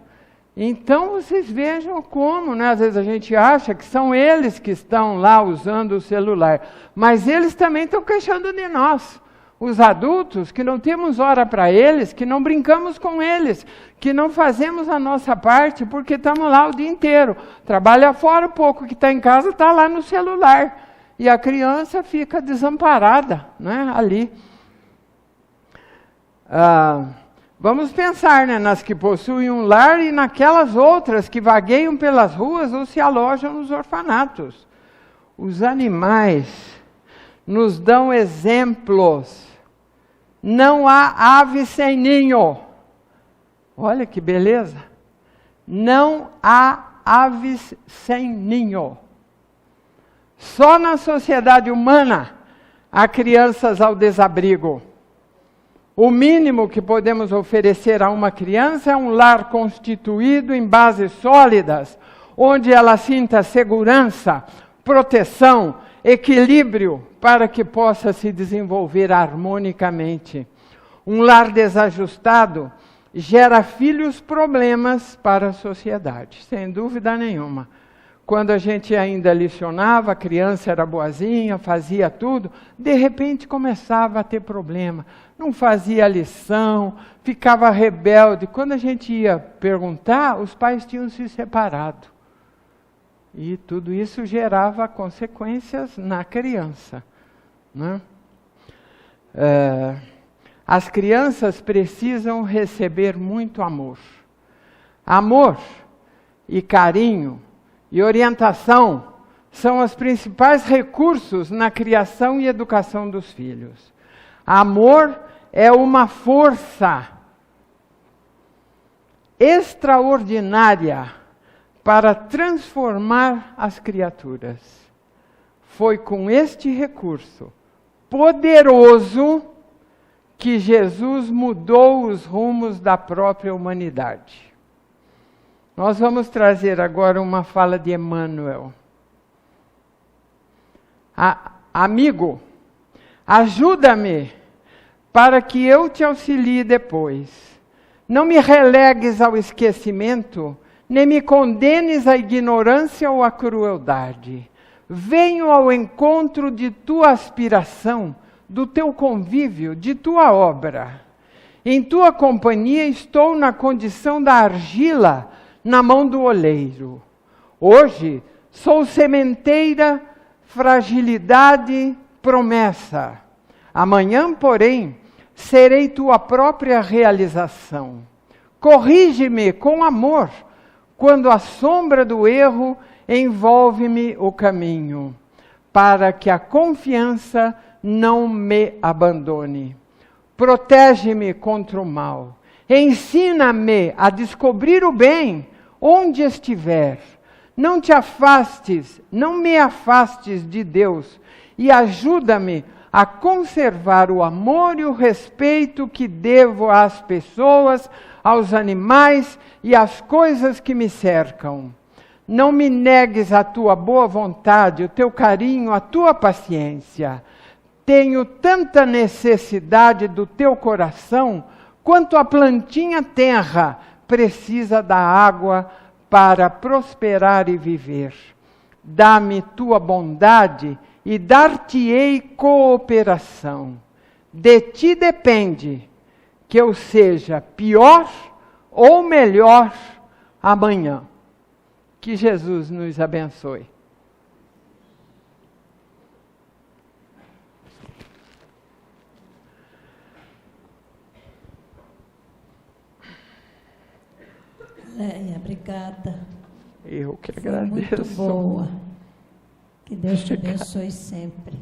Então vocês vejam como, né? Às vezes a gente acha que são eles que estão lá usando o celular, mas eles também estão queixando de nós, Os adultos que não temos hora para eles, que não brincamos com eles, que não fazemos a nossa parte porque estamos lá o dia inteiro. Trabalha fora, o pouco que está em casa está lá no celular. E a criança fica desamparada, né, ali. Vamos pensar, né, nas que possuem um lar e naquelas outras que vagueiam pelas ruas ou se alojam nos orfanatos. Os animais nos dão exemplos. Não há ave sem ninho. Olha que beleza. Não há aves sem ninho. Só na sociedade humana há crianças ao desabrigo. O mínimo que podemos oferecer a uma criança é um lar constituído em bases sólidas, onde ela sinta segurança, proteção, equilíbrio, para que possa se desenvolver harmonicamente. Um lar desajustado gera filhos problemas para a sociedade, sem dúvida nenhuma. Quando a gente ainda licionava, a criança era boazinha, fazia tudo, de repente começava a ter problema. Não fazia a lição, ficava rebelde. Quando a gente ia perguntar, os pais tinham se separado. E tudo isso gerava consequências na criança, né? As crianças precisam receber muito amor. Amor e carinho e orientação são os principais recursos na criação e educação dos filhos. Amor é uma força extraordinária para transformar as criaturas. Foi com este recurso poderoso que Jesus mudou os rumos da própria humanidade. Nós vamos trazer agora uma fala de Emmanuel. Amigo, ajuda-me para que eu te auxilie depois. Não me relegues ao esquecimento, nem me condenes à ignorância ou à crueldade. Venho ao encontro de tua aspiração, do teu convívio, de tua obra. Em tua companhia estou na condição da argila na mão do oleiro. Hoje sou sementeira, fragilidade, promessa. Amanhã, porém, serei tua própria realização. Corrige-me com amor, quando a sombra do erro envolve-me o caminho, para que a confiança não me abandone. Protege-me contra o mal. Ensina-me a descobrir o bem onde estiver. Não te afastes, não me afastes de Deus e ajuda-me a conservar o amor e o respeito que devo às pessoas, aos animais e às coisas que me cercam. Não me negues a tua boa vontade, o teu carinho, a tua paciência. Tenho tanta necessidade do teu coração, quanto a plantinha tenra precisa da água para prosperar e viver. Dá-me tua bondade e dar-te-ei cooperação. De ti depende que eu seja pior ou melhor amanhã. Que Jesus nos abençoe. Leia, obrigada. Eu que Foi agradeço. muito boa. Que Deus te abençoe sempre.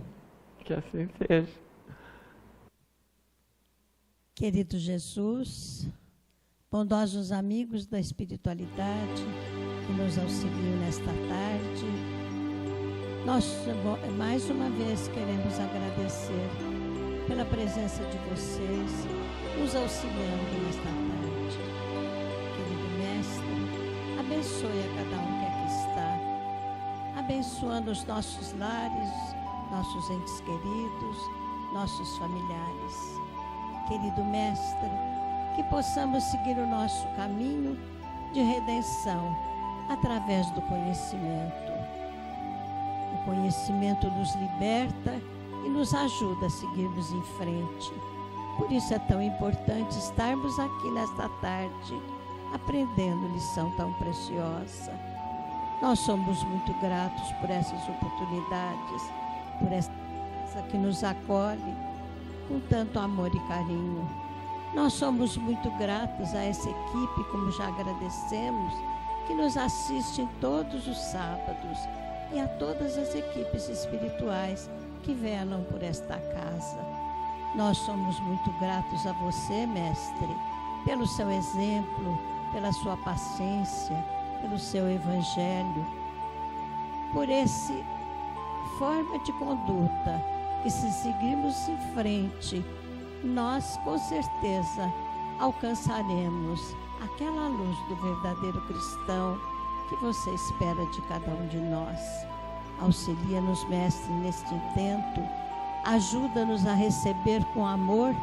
Que assim seja. Querido Jesus, bondosos amigos da espiritualidade que nos auxiliam nesta tarde, nós mais uma vez queremos agradecer pela presença de vocês, nos auxiliando nesta tarde. Querido Mestre, abençoe a cada um que aqui está, abençoando os nossos lares, nossos entes queridos, nossos familiares. Querido Mestre, que possamos seguir o nosso caminho de redenção através do conhecimento. O conhecimento nos liberta e nos ajuda a seguirmos em frente. Por isso é tão importante estarmos aqui nesta tarde, aprendendo lição tão preciosa. Nós somos muito gratos por essas oportunidades, por essa que nos acolhe com tanto amor e carinho. Nós somos muito gratos a essa equipe, como já agradecemos, que nos assiste todos os sábados, e a todas as equipes espirituais que velam por esta casa. Nós somos muito gratos a você, Mestre, pelo seu exemplo, pela sua paciência, pelo seu evangelho, por essa forma de conduta, que se seguirmos em frente, nós com certeza alcançaremos aquela luz do verdadeiro cristão que você espera de cada um de nós. Auxilia-nos, Mestre, neste intento, ajuda-nos a receber com amor,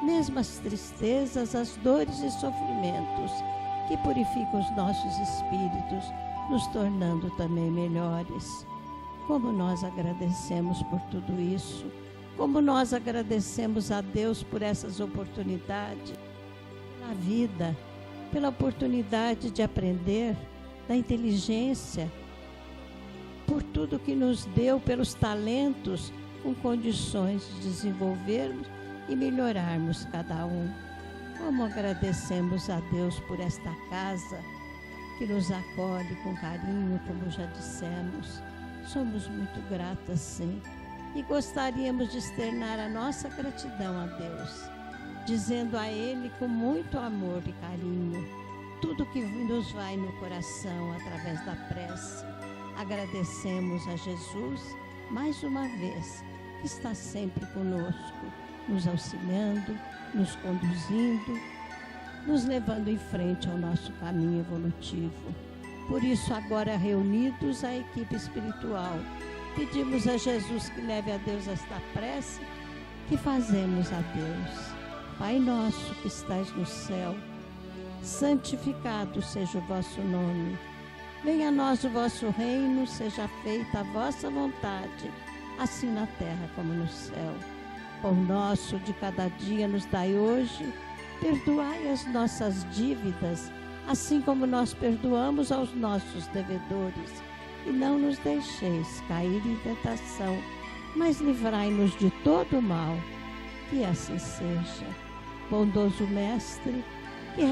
mesmo as tristezas, as dores e sofrimentos, que purificam os nossos espíritos, nos tornando também melhores. Como nós agradecemos por tudo isso, como nós agradecemos a Deus por essas oportunidades, pela vida, pela oportunidade de aprender, da inteligência, por tudo que nos deu, pelos talentos, com condições de desenvolvermos e melhorarmos cada um. Como agradecemos a Deus por esta casa, que nos acolhe com carinho, como já dissemos. Somos muito gratas, sim, e gostaríamos de externar a nossa gratidão a Deus, dizendo a Ele com muito amor e carinho tudo que nos vai no coração através da prece. Agradecemos a Jesus mais uma vez, que está sempre conosco, nos auxiliando, nos conduzindo, nos levando em frente ao nosso caminho evolutivo. Por isso, agora reunidos a equipe espiritual, pedimos a Jesus que leve a Deus esta prece que fazemos a Deus. Pai nosso que estais no céu, santificado seja o vosso nome. Venha a nós o vosso reino, seja feita a vossa vontade, assim na terra como no céu. Pão nosso de cada dia nos dai hoje, perdoai as nossas dívidas, assim como nós perdoamos aos nossos devedores. E não nos deixeis cair em tentação, mas livrai-nos de todo o mal. Que assim seja. Bondoso Mestre, que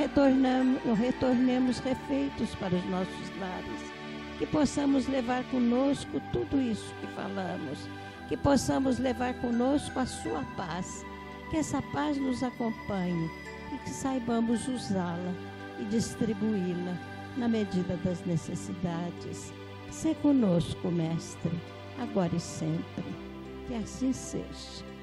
retornemos refeitos para os nossos lares, que possamos levar conosco tudo isso que falamos, que possamos levar conosco a sua paz, que essa paz nos acompanhe e que saibamos usá-la e distribuí-la na medida das necessidades. Sê conosco, Mestre, agora e sempre. Que assim seja.